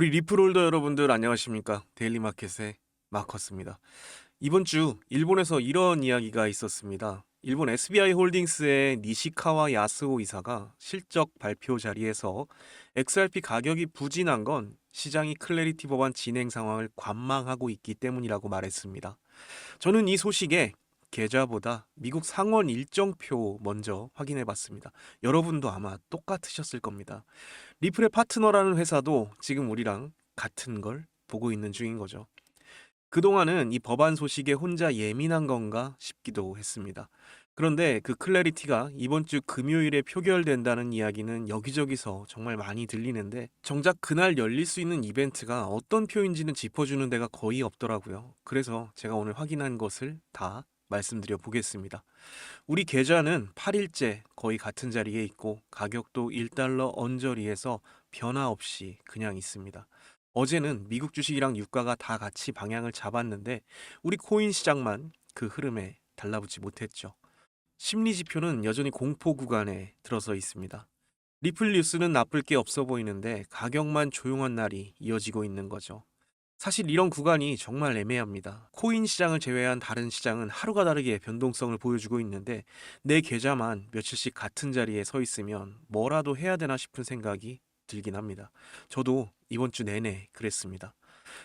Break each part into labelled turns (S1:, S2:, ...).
S1: 우리 리플홀더 여러분들 안녕하십니까? 데일리마켓의 마커스입니다. 이번 주 일본에서 이런 이야기가 있었습니다. 일본 SBI 홀딩스의 니시카와 야스오 이사가 실적 발표 자리에서 XRP 가격이 부진한 건 시장이 클래리티 법안 진행 상황을 관망하고 있기 때문이라고 말했습니다. 저는 이 소식에 계좌보다 미국 상원 일정표 먼저 확인해 봤습니다. 여러분도 아마 똑같으셨을 겁니다. 리플의 파트너라는 회사도 지금 우리랑 같은 걸 보고 있는 중인 거죠. 그동안은 이 법안 소식에 혼자 예민한 건가 싶기도 했습니다. 그런데 그 클래리티가 이번 주 금요일에 표결된다는 이야기는 여기저기서 정말 많이 들리는데 정작 그날 열릴 수 있는 이벤트가 어떤 표인지는 짚어주는 데가 거의 없더라고요. 그래서 제가 오늘 확인한 것을 다 말씀드려 보겠습니다. 우리 계좌는 8일째 거의 같은 자리에 있고 가격도 1달러 언저리에서 변화 없이 그냥 있습니다. 어제는 미국 주식이랑 유가가 다 같이 방향을 잡았는데 우리 코인 시장만 그 흐름에 달라붙지 못했죠. 심리 지표는 여전히 공포 구간에 들어서 있습니다. 리플 뉴스는 나쁠 게 없어 보이는데 가격만 조용한 날이 이어지고 있는 거죠. 사실 이런 구간이 정말 애매합니다. 코인 시장을 제외한 다른 시장은 하루가 다르게 변동성을 보여주고 있는데 내 계좌만 며칠씩 같은 자리에 서 있으면 뭐라도 해야 되나 싶은 생각이 들긴 합니다. 저도 이번 주 내내 그랬습니다.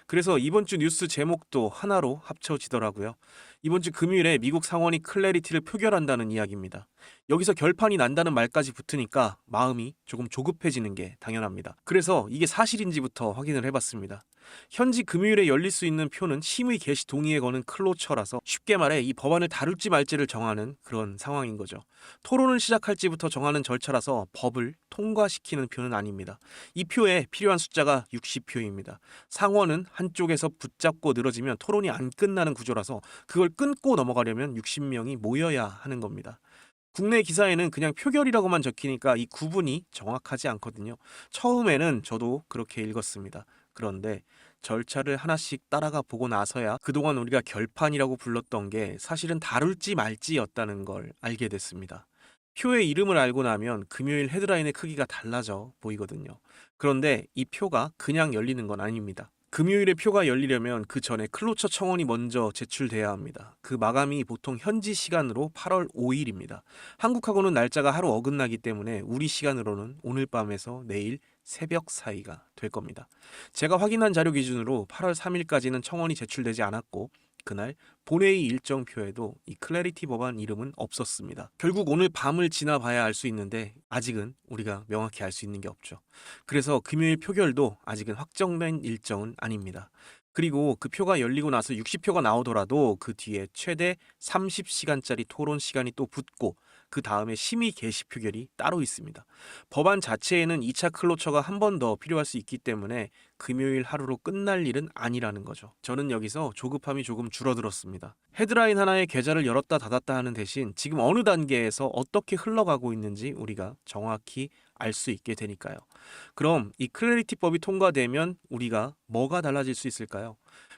S1: 그래서 이번 주 뉴스 제목도 하나로 합쳐지더라고요. 이번 주 금요일에 미국 상원이 클래리티를 표결한다는 이야기입니다. 여기서 결판이 난다는 말까지 붙으니까 마음이 조금 조급해지는 게 당연합니다. 그래서 이게 사실인지부터 확인을 해봤습니다. 현지 금요일에 열릴 수 있는 표는 심의 개시 동의에 거는 클로처라서 쉽게 말해 이 법안을 다룰지 말지를 정하는 그런 상황인 거죠. 토론을 시작할지부터 정하는 절차라서 법을 통과시키는 표는 아닙니다. 이 표에 필요한 숫자가 60표입니다. 상원은 한쪽에서 붙잡고 늘어지면 토론이 안 끝나는 구조라서 그걸 끊고 넘어가려면 60명이 모여야 하는 겁니다. 국내 기사에는 그냥 표결이라고만 적히니까 이 구분이 정확하지 않거든요. 처음에는 저도 그렇게 읽었습니다. 그런데 절차를 하나씩 따라가 보고 나서야 그동안 우리가 결판이라고 불렀던 게 사실은 다룰지 말지였다는 걸 알게 됐습니다. 표의 이름을 알고 나면 금요일 헤드라인의 크기가 달라져 보이거든요. 그런데 이 표가 그냥 열리는 건 아닙니다. 금요일에 표가 열리려면 그 전에 클로처 청원이 먼저 제출돼야 합니다. 그 마감이 보통 현지 시간으로 8월 5일입니다. 한국하고는 날짜가 하루 어긋나기 때문에 우리 시간으로는 오늘 밤에서 내일 새벽 사이가 될 겁니다. 제가 확인한 자료 기준으로 8월 3일까지는 청원이 제출되지 않았고 그날 본회의 일정표에도 이 클래리티 법안 이름은 없었습니다. 결국 오늘 밤을 지나봐야 알 수 있는데 아직은 우리가 명확히 알 수 있는 게 없죠. 그래서 금요일 표결도 아직은 확정된 일정은 아닙니다. 그리고 그 표가 열리고 나서 60표가 나오더라도 그 뒤에 최대 30시간짜리 토론 시간이 또 붙고 그 다음에 심의 개시 표결이 따로 있습니다. 법안 자체에는 2차 클로처가 한 번 더 필요할 수 있기 때문에 금요일 하루로 끝날 일은 아니라는 거죠. 저는 여기서 조급함이 조금 줄어들었습니다. 헤드라인 하나에 계좌를 열었다 닫았다 하는 대신 지금 어느 단계에서 어떻게 흘러가고 있는지 우리가 정확히 알 수 있게 되니까요. 그럼 이 클래리티법이 통과되면 우리가 뭐가 달라질 수 있을까요?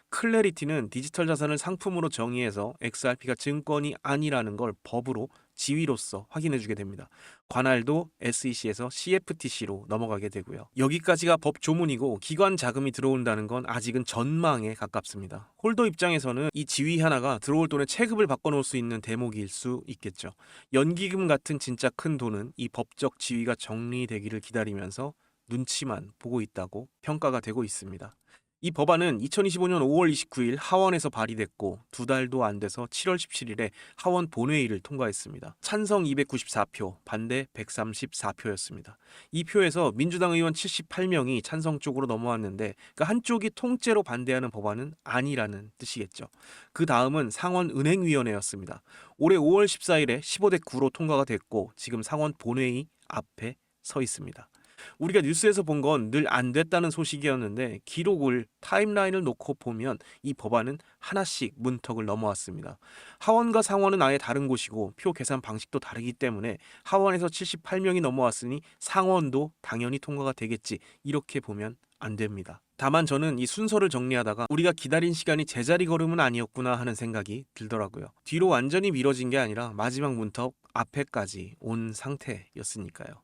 S1: 클래리티는 디지털 자산을 상품으로 정의해서 XRP가 증권이 아니라는 걸 법으로 지위로서 확인해 주게 됩니다. 관할도 SEC에서 CFTC로 넘어가게 되고요. 여기까지가 법 조문이고 기관 자금이 들어온다는 건 아직은 전망에 가깝습니다. 홀더 입장에서는 이 지위 하나가 들어올 돈의 체급을 바꿔놓을 수 있는 대목일 수 있겠죠. 연기금 같은 진짜 큰 돈은 이 법적 지위가 정리되기를 기다리면서 눈치만 보고 있다고 평가가 되고 있습니다. 이 법안은 2025년 5월 29일 하원에서 발의됐고 두 달도 안 돼서 7월 17일에 하원 본회의를 통과했습니다. 찬성 294표, 반대 134표였습니다. 이 표에서 민주당 의원 78명이 찬성 쪽으로 넘어왔는데 그 한쪽이 통째로 반대하는 법안은 아니라는 뜻이겠죠. 그 다음은 상원 은행위원회였습니다. 올해 5월 14일에 15대 9로 통과가 됐고 지금 상원 본회의 앞에 서 있습니다. 우리가 뉴스에서 본 건 늘 안 됐다는 소식이었는데 기록을 타임라인을 놓고 보면 이 법안은 하나씩 문턱을 넘어왔습니다. 하원과 상원은 아예 다른 곳이고 표 계산 방식도 다르기 때문에 하원에서 78명이 넘어왔으니 상원도 당연히 통과가 되겠지 이렇게 보면 안 됩니다. 다만 저는 이 순서를 정리하다가 우리가 기다린 시간이 제자리 걸음은 아니었구나 하는 생각이 들더라고요. 뒤로 완전히 미뤄진 게 아니라 마지막 문턱 앞에까지 온 상태였으니까요.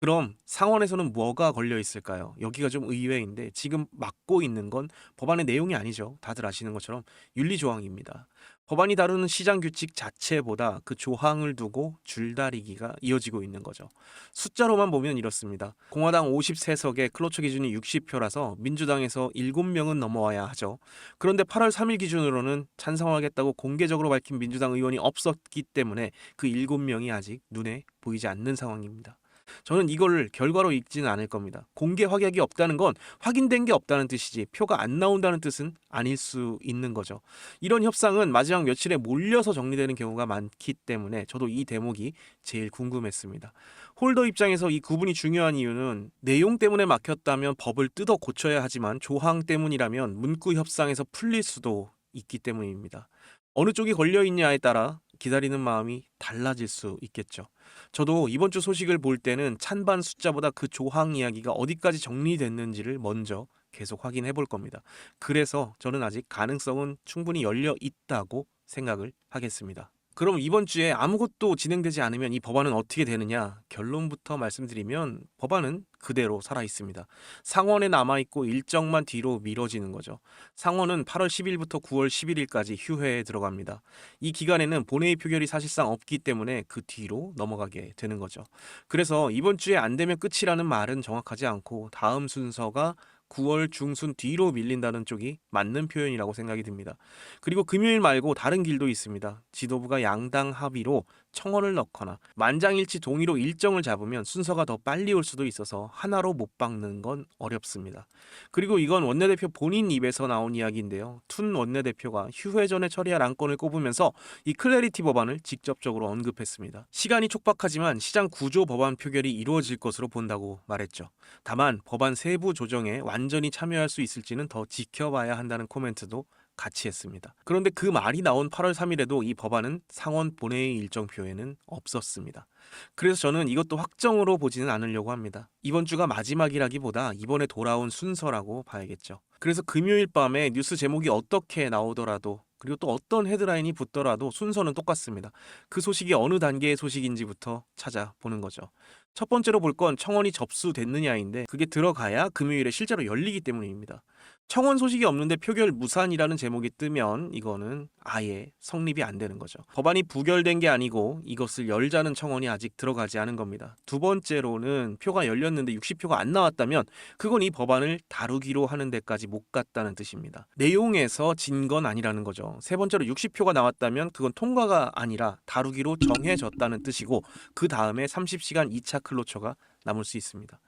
S1: 그럼 상원에서는 뭐가 걸려 있을까요? 여기가 좀 의외인데 지금 맡고 있는 건 법안의 내용이 아니죠. 다들 아시는 것처럼 윤리조항입니다. 법안이 다루는 시장 규칙 자체보다 그 조항을 두고 줄다리기가 이어지고 있는 거죠. 숫자로만 보면 이렇습니다. 공화당 53석에 클로처 기준이 60표라서 민주당에서 7명은 넘어와야 하죠. 그런데 8월 3일 기준으로는 찬성하겠다고 공개적으로 밝힌 민주당 의원이 없었기 때문에 그 7명이 아직 눈에 보이지 않는 상황입니다. 저는 이걸 결과로 읽지는 않을 겁니다. 공개 확약이 없다는 건 확인된 게 없다는 뜻이지 표가 안 나온다는 뜻은 아닐 수 있는 거죠. 이런 협상은 마지막 며칠에 몰려서 정리되는 경우가 많기 때문에 저도 이 대목이 제일 궁금했습니다. 홀더 입장에서 이 구분이 중요한 이유는 내용 때문에 막혔다면 법을 뜯어 고쳐야 하지만 조항 때문이라면 문구 협상에서 풀릴 수도 있기 때문입니다. 어느 쪽이 걸려 있냐에 따라 기다리는 마음이 달라질 수 있겠죠. 저도 이번 주 소식을 볼 때는 찬반 숫자보다 그 조항 이야기가 어디까지 정리됐는지를 먼저 계속 확인해 볼 겁니다. 그래서 저는 아직 가능성은 충분히 열려 있다고 생각을 하겠습니다. 그럼 이번 주에 아무것도 진행되지 않으면 이 법안은 어떻게 되느냐? 결론부터 말씀드리면 법안은 그대로 살아 있습니다. 상원에 남아 있고 일정만 뒤로 미뤄지는 거죠. 상원은 8월 10일부터 9월 11일까지 휴회에 들어갑니다. 이 기간에는 본회의 표결이 사실상 없기 때문에 그 뒤로 넘어가게 되는 거죠. 그래서 이번 주에 안 되면 끝이라는 말은 정확하지 않고 다음 순서가 9월 중순 뒤로 밀린다는 쪽이 맞는 표현이라고 생각이 듭니다. 그리고 금요일 말고 다른 길도 있습니다. 지도부가 양당 합의로 청원을 넣거나 만장일치 동의로 일정을 잡으면 순서가 더 빨리 올 수도 있어서 하나로 못 박는 건 어렵습니다. 그리고 이건 원내대표 본인 입에서 나온 이야기인데요. 툰 원내대표가 휴회 전에 처리할 안건을 꼽으면서 이 클래리티 법안을 직접적으로 언급했습니다. 시간이 촉박하지만 시장 구조 법안 표결이 이루어질 것으로 본다고 말했죠. 다만 법안 세부 조정에 완전히 참여할 수 있을지는 더 지켜봐야 한다는 코멘트도 같이 했습니다. 그런데 그 말이 나온 8월 3일에도 이 법안은 상원 본회의 일정표에는 없었습니다. 그래서 저는 이것도 확정으로 보지는 않으려고 합니다. 이번 주가 마지막이라기보다 이번에 돌아온 순서라고 봐야겠죠. 그래서 금요일 밤에 뉴스 제목이 어떻게 나오더라도 그리고 또 어떤 헤드라인이 붙더라도 순서는 똑같습니다. 그 소식이 어느 단계의 소식인지부터 찾아보는 거죠. 첫 번째로 볼 건 청원이 접수됐느냐인데 그게 들어가야 금요일에 실제로 열리기 때문입니다. 청원 소식이 없는데 표결 무산이라는 제목이 뜨면 이거는 아예 성립이 안 되는 거죠. 법안이 부결된 게 아니고 이것을 열자는 청원이 아직 들어가지 않은 겁니다. 두 번째로는 표가 열렸는데 60표가 안 나왔다면 그건 이 법안을 다루기로 하는 데까지 못 갔다는 뜻입니다. 내용에서 진 건 아니라는 거죠. 세 번째로 60표가 나왔다면 그건 통과가 아니라 다루기로 정해졌다는 뜻이고 그 다음에 30시간 2차 클로처가 남을 수 있습니다.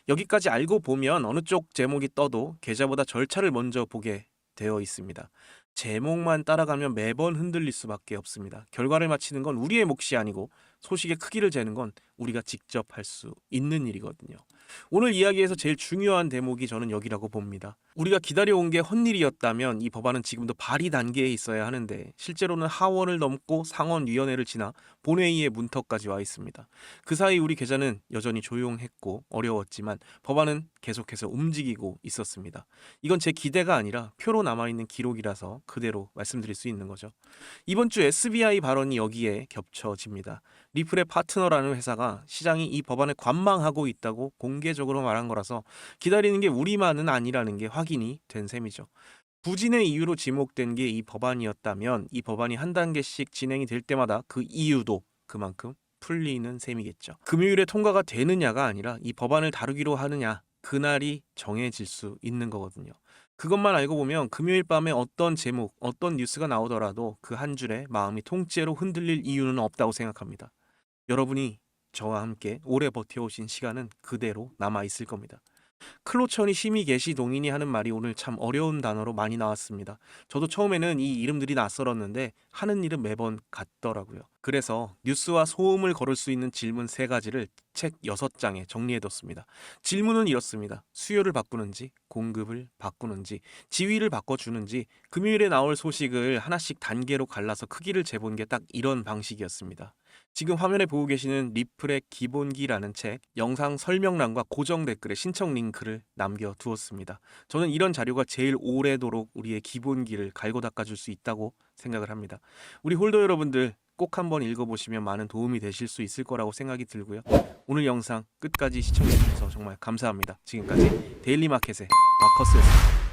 S1: 여기까지 알고 보면 어느 쪽 제목이 떠도 계좌보다 절차를 먼저 보게 되어 있습니다. 제목만 따라가면 매번 흔들릴 수밖에 없습니다. 결과를 맞히는 건 우리의 몫이 아니고 소식의 크기를 재는 건 우리가 직접 할 수 있는 일이거든요. 오늘 이야기에서 제일 중요한 대목이 저는 여기라고 봅니다. 우리가 기다려온 게 헛일이었다면 이 법안은 지금도 발의 단계에 있어야 하는데 실제로는 하원을 넘고 상원위원회를 지나 본회의의 문턱까지 와 있습니다. 그 사이 우리 계좌는 여전히 조용했고 어려웠지만 법안은 계속해서 움직이고 있었습니다. 이건 제 기대가 아니라 표로 남아있는 기록이라서 그대로 말씀드릴 수 있는 거죠. 이번 주 SBI 발언이 여기에 겹쳐집니다. 리플의 파트너라는 회사가 시장이 이 법안을 관망하고 있다고 공개적으로 말한 거라서 기다리는 게 우리만은 아니라는 게 확인이 된 셈이죠. 부진의 이유로 지목된 게 이 법안이었다면 이 법안이 한 단계씩 진행이 될 때마다 그 이유도 그만큼 풀리는 셈이겠죠. 금요일에 통과가 되느냐가 아니라 이 법안을 다루기로 하느냐 그날이 정해질 수 있는 거거든요. 그것만 알고 보면 금요일 밤에 어떤 제목, 어떤 뉴스가 나오더라도 그 한 줄에 마음이 통째로 흔들릴 이유는 없다고 생각합니다. 여러분이 저와 함께 오래 버텨오신 시간은 그대로 남아있을 겁니다. 클로천이 심히 계시 동인이 하는 말이 오늘 참 어려운 단어로 많이 나왔습니다. 저도 처음에는 이 이름들이 낯설었는데 하는 일은 매번 같더라고요. 그래서 뉴스와 소음을 걸을 수 있는 질문 3가지를 책 6장에 정리해뒀습니다. 질문은 이렇습니다. 수요를 바꾸는지, 공급을 바꾸는지, 지위를 바꿔주는지 금요일에 나올 소식을 하나씩 단계로 갈라서 크기를 재본 게 딱 이런 방식이었습니다. 지금 화면에 보고 계시는 리플의 기본기라는 책 영상 설명란과 고정 댓글에 신청 링크를 남겨두었습니다. 저는 이런 자료가 제일 오래도록 우리의 기본기를 갈고 닦아줄 수 있다고 생각을 합니다. 우리 홀더 여러분들 꼭 한번 읽어보시면 많은 도움이 되실 수 있을 거라고 생각이 들고요. 오늘 영상 끝까지 시청해주셔서 정말 감사합니다. 지금까지 데일리마켓의 마커스였습니다.